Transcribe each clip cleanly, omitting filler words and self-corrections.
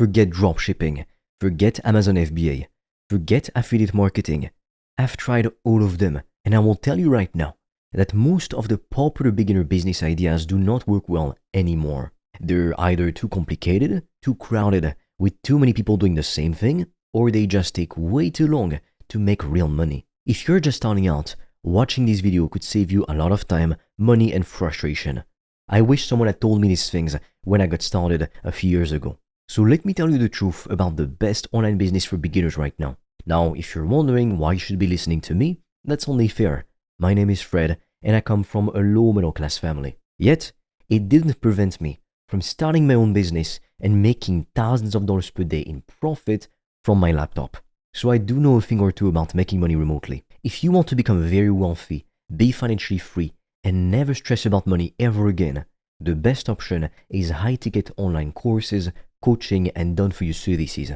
Forget dropshipping. Forget Amazon FBA. Forget affiliate marketing. I've tried all of them, and I will tell you right now that most of the popular beginner business ideas do not work well anymore. They're either too complicated, too crowded, with too many people doing the same thing, or they just take way too long to make real money. If you're just starting out, watching this video could save you a lot of time, money, and frustration. I wish someone had told me these things when I got started a few years ago. So let me tell you the truth about the best online business for beginners right now. Now, if you're wondering why you should be listening to me, that's only fair. My name is Fred, and I come from a low middle class family. Yet, it didn't prevent me from starting my own business and making thousands of dollars per day in profit from my laptop. So I do know a thing or two about making money remotely. If you want to become very wealthy, be financially free, and never stress about money ever again, the best option is high-ticket online courses, coaching, and done-for-you services.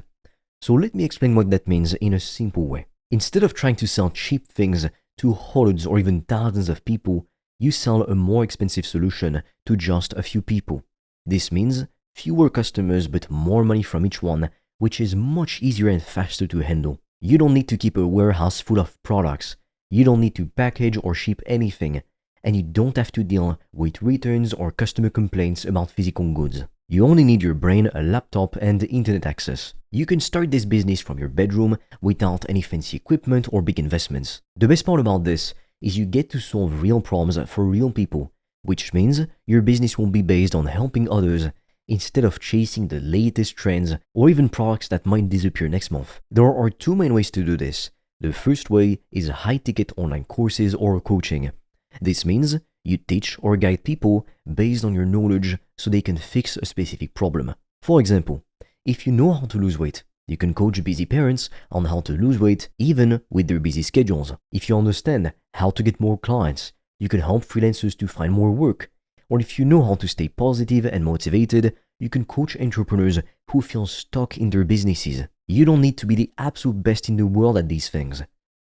So let me explain what that means in a simple way. Instead of trying to sell cheap things to hundreds or even thousands of people, you sell a more expensive solution to just a few people. This means fewer customers but more money from each one, which is much easier and faster to handle. You don't need to keep a warehouse full of products. You don't need to package or ship anything. And you don't have to deal with returns or customer complaints about physical goods. You only need your brain, a laptop, and internet access. You can start this business from your bedroom without any fancy equipment or big investments. The best part about this is you get to solve real problems for real people, which means your business will be based on helping others instead of chasing the latest trends or even products that might disappear next month. There are two main ways to do this. The first way is high-ticket online courses or coaching. This means you teach or guide people based on your knowledge so they can fix a specific problem. For example, if you know how to lose weight, you can coach busy parents on how to lose weight even with their busy schedules. If you understand how to get more clients, you can help freelancers to find more work. Or if you know how to stay positive and motivated, you can coach entrepreneurs who feel stuck in their businesses. You don't need to be the absolute best in the world at these things.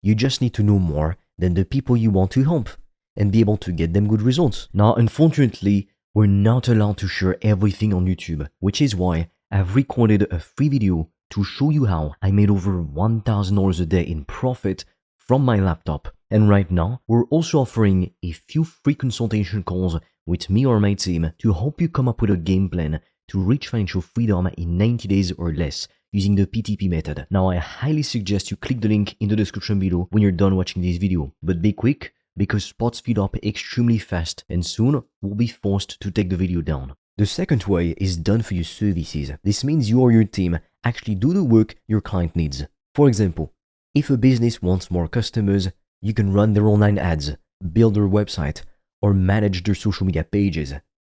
You just need to know more than the people you want to help and be able to get them good results. Now, unfortunately, we're not allowed to share everything on YouTube, which is why I've recorded a free video to show you how I made over $1,000 a day in profit from my laptop. And right now, we're also offering a few free consultation calls with me or my team to help you come up with a game plan to reach financial freedom in 90 days or less using the PTP method. Now, I highly suggest you click the link in the description below when you're done watching this video. But be quick, because spots fill up extremely fast and soon we'll be forced to take the video down. The second way is done-for-you services. This means you or your team actually do the work your client needs. For example, if a business wants more customers, you can run their online ads, build their website, or manage their social media pages.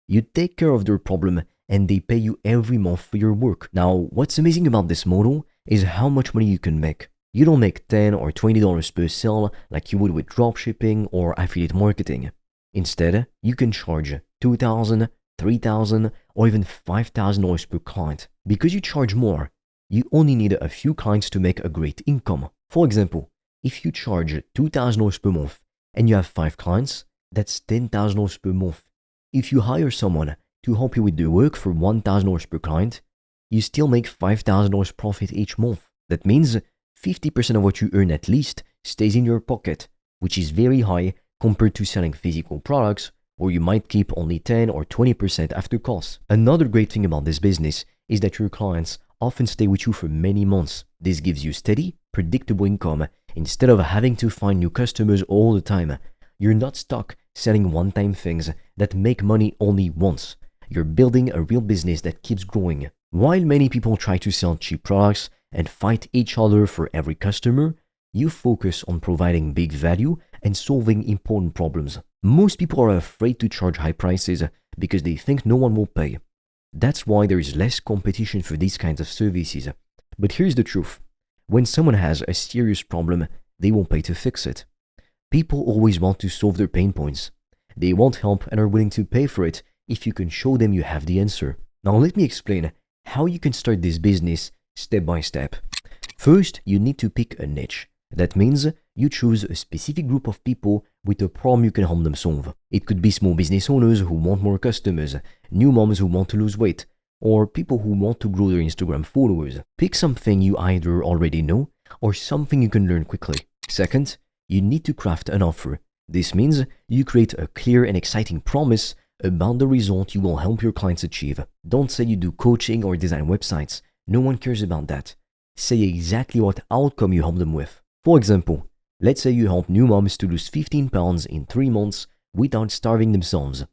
You take care of their problem and they pay you every month for your work. Now, what's amazing about this model is how much money you can make. You don't make $10 or $20 per sale like you would with dropshipping or affiliate marketing. Instead, you can charge $2,000, $3,000, or even $5,000 per client. Because you charge more, you only need a few clients to make a great income. For example, if you charge $2,000 per month and you have 5 clients, that's $10,000 per month. If you hire someone to help you with the work for $1,000 per client, you still make $5,000 profit each month. That means 50% of what you earn at least stays in your pocket, which is very high compared to selling physical products where you might keep only 10 or 20% after costs. Another great thing about this business is that your clients often stay with you for many months. This gives you steady, predictable income instead of having to find new customers all the time. You're not stuck selling one-time things that make money only once. You're building a real business that keeps growing. While many people try to sell cheap products and fight each other for every customer, you focus on providing big value and solving important problems. Most people are afraid to charge high prices because they think no one will pay. That's why there is less competition for these kinds of services. But here's the truth. When someone has a serious problem, they will pay to fix it. People always want to solve their pain points. They want help and are willing to pay for it if you can show them you have the answer. Now let me explain how you can start this business step by step. First, you need to pick a niche. That means you choose a specific group of people with a problem you can help them solve. It could be small business owners who want more customers, new moms who want to lose weight, or people who want to grow their Instagram followers. Pick something you either already know or something you can learn quickly. Second, you need to craft an offer. This means you create a clear and exciting promise about the result you will help your clients achieve. Don't say you do coaching or design websites. No one cares about that. Say exactly what outcome you help them with. For example, let's say you help new moms to lose 15 pounds in 3 months without starving themselves.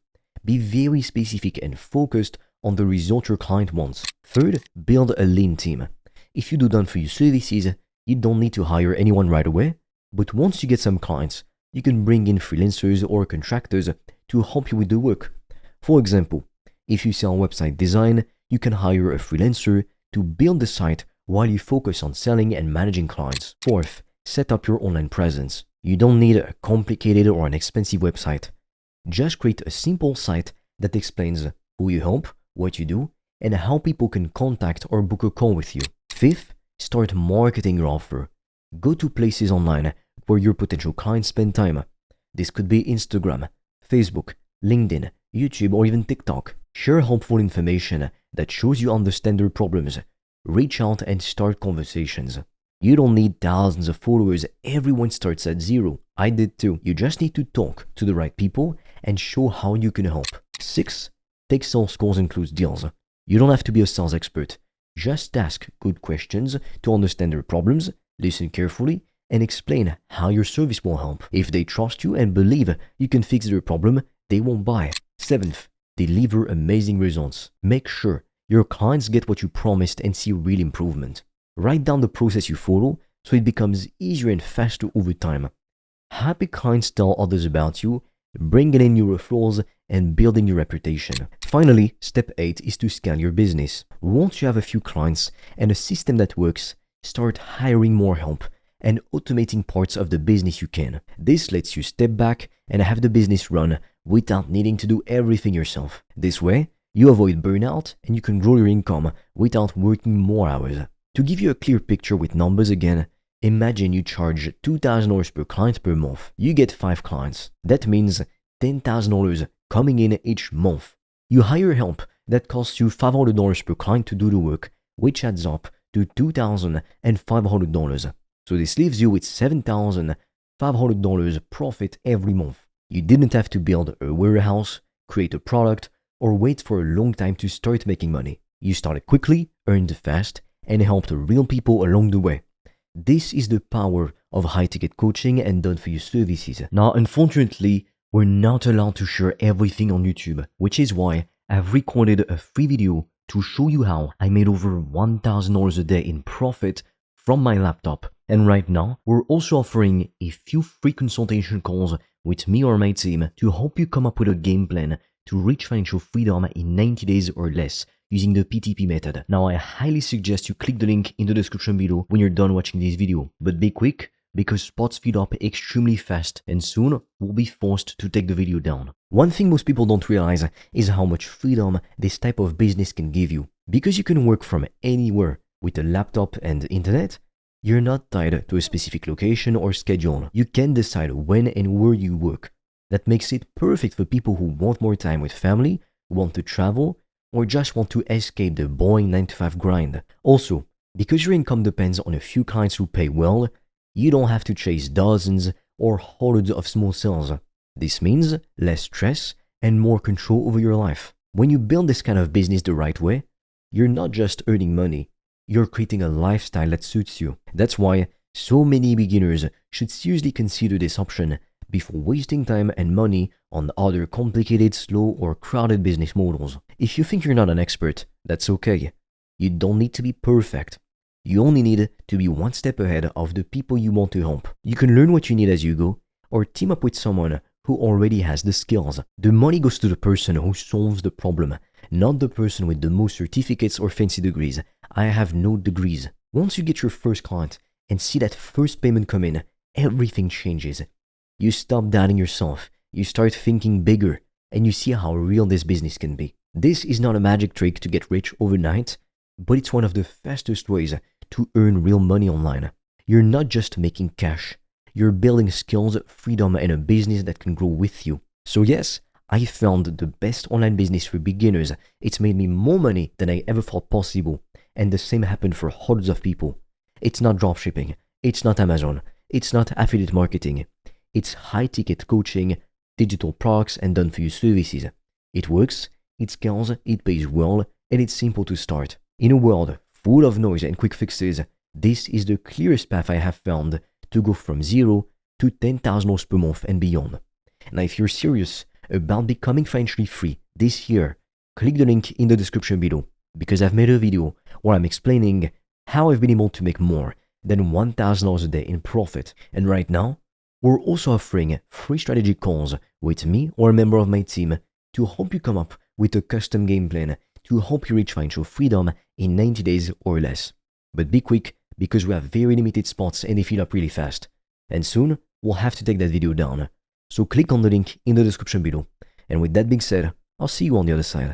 Be very specific and focused on the result your client wants. Third, build a lean team. If you do done-for-you services, you don't need to hire anyone right away, but once you get some clients, you can bring in freelancers or contractors to help you with the work. For example, if you sell website design, you can hire a freelancer to build the site while you focus on selling and managing clients. Fourth, set up your online presence. You don't need a complicated or an expensive website. Just create a simple site that explains who you help, what you do, and how people can contact or book a call with you. Fifth, start marketing your offer. Go to places online where your potential clients spend time. This could be Instagram, Facebook, LinkedIn, YouTube, or even TikTok. Share helpful information that shows you understand their problems. Reach out and start conversations. You don't need thousands of followers. Everyone starts at zero. I did too. You just need to talk to the right people and show how you can help. 6. Take sales calls and close deals. You don't have to be a sales expert. Just ask good questions to understand their problems, listen carefully, and explain how your service will help. If they trust you and believe you can fix their problem, they won't buy. 7th, deliver amazing results. Make sure your clients get what you promised and see real improvement. Write down the process you follow so it becomes easier and faster over time. Happy clients tell others about you, bringing in your referrals and building your reputation. Finally, step 8 is to scale your business. Once you have a few clients and a system that works, start hiring more help and automating parts of the business you can. This lets you step back and have the business run without needing to do everything yourself. This way, you avoid burnout and you can grow your income without working more hours. To give you a clear picture with numbers again, imagine you charge $2,000 per client per month. You get 5 clients. That means $10,000 coming in each month. You hire help that costs you $500 per client to do the work, which adds up to $2,500. So this leaves you with $7,500 profit every month. You didn't have to build a warehouse, create a product, or wait for a long time to start making money. You started quickly, earned fast, and helped real people along the way. This is the power of high-ticket coaching and done-for-you services. Now, unfortunately, we're not allowed to share everything on YouTube, which is why I've recorded a free video to show you how I made over $1,000 a day in profit from my laptop. And right now, we're also offering a few free consultation calls with me or my team to help you come up with a game plan to reach financial freedom in 90 days or less using the PTP method. Now, I highly suggest you click the link in the description below when you're done watching this video. But be quick, because spots fill up extremely fast and soon we'll be forced to take the video down. One thing most people don't realize is how much freedom this type of business can give you. Because you can work from anywhere with a laptop and internet, you're not tied to a specific location or schedule. You can decide when and where you work. That makes it perfect for people who want more time with family, want to travel, or just want to escape the boring 9-to-5 grind. Also, because your income depends on a few clients who pay well, you don't have to chase dozens or hundreds of small sales. This means less stress and more control over your life. When you build this kind of business the right way, you're not just earning money, you're creating a lifestyle that suits you. That's why so many beginners should seriously consider this option before wasting time and money on other complicated, slow, or crowded business models. If you think you're not an expert, that's okay. You don't need to be perfect. You only need to be one step ahead of the people you want to help. You can learn what you need as you go, or team up with someone who already has the skills. The money goes to the person who solves the problem, not the person with the most certificates or fancy degrees. I have no degrees. Once you get your first client and see that first payment come in, everything changes. You stop doubting yourself, you start thinking bigger, and you see how real this business can be. This is not a magic trick to get rich overnight, but it's one of the fastest ways to earn real money online. You're not just making cash, you're building skills, freedom, and a business that can grow with you. So yes, I found the best online business for beginners. It's made me more money than I ever thought possible. And the same happened for hundreds of people. It's not dropshipping. It's not Amazon. It's not affiliate marketing. It's high-ticket coaching, digital products, and done-for-you services. It works, it scales, it pays well, and it's simple to start. In a world full of noise and quick fixes, this is the clearest path I have found to go from $0 to $10,000 per month and beyond. Now, if you're serious about becoming financially free this year, click the link in the description below, because I've made a video where I'm explaining how I've been able to make more than $1,000 a day in profit. And right now, we're also offering free strategy calls with me or a member of my team to help you come up with a custom game plan to help you reach financial freedom in 90 days or less. But be quick, because we have very limited spots and they fill up really fast. And soon, we'll have to take that video down. So click on the link in the description below. And with that being said, I'll see you on the other side.